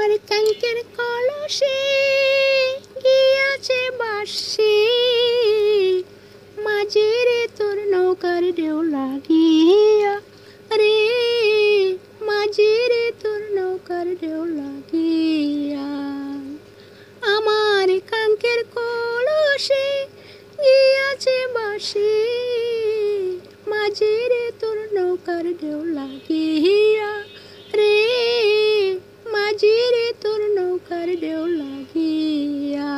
আমার কাঙ্কের কলসে গিয়াছে বাসি, মাঝে রে তোর নৌকার ঢেউ লাগিয়া রে, মাঝে রে তোর নৌকার ঢেউ লাগিয়া। আমার কাঙ্কের কলসে গিয়াছে বাসি, মাঝে রে তোর নৌকার ঢেউ লাগিয়া রে, মাঝে রে তোর নৌকার ঢেউ লাগিয়া।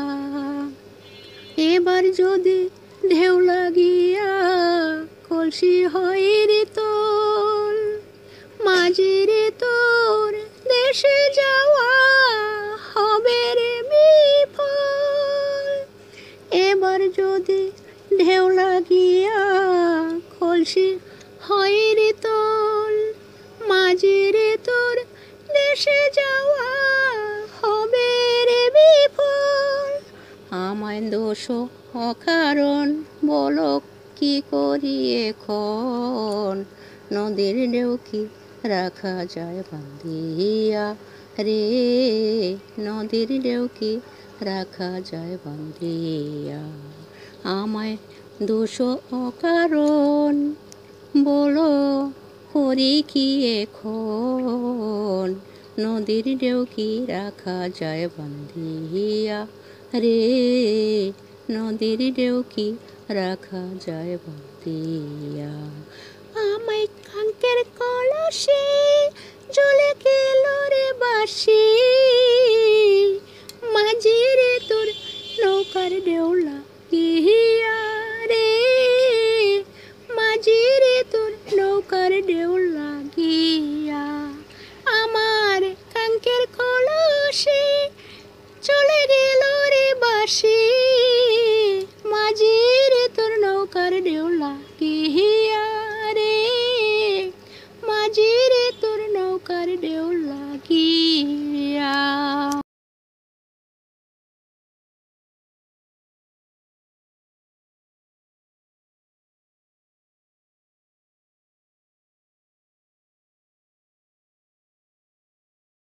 এবার যদি ঢেউ লাগিয়া কলসি হয় রে তোর, মাঝে রে তোর দেশে যাওয়া হবে রে বিফল। এবার যদি ঢেউ লাগিয়া কলসি হয় রে তোর, মাঝে রে তোর দেশে যাওয়া হবে রে বিফল। আমায় দোষ অকারণ বলো কি করি এখন, নদীর ঢেউ কি রাখা যায় বান্ধিয়া রে, নদীর ঢেউ কি রাখা যায় বান্ধিয়া। আমায় দোষ অকারণ বলো করি কি এখন, নদীর ঢেউ কি রাখা যায় বান্ধিয়া রে, নদীর ঢেউ কি রাখা যায় বান্ধিয়া। আমায় কাঙ্কের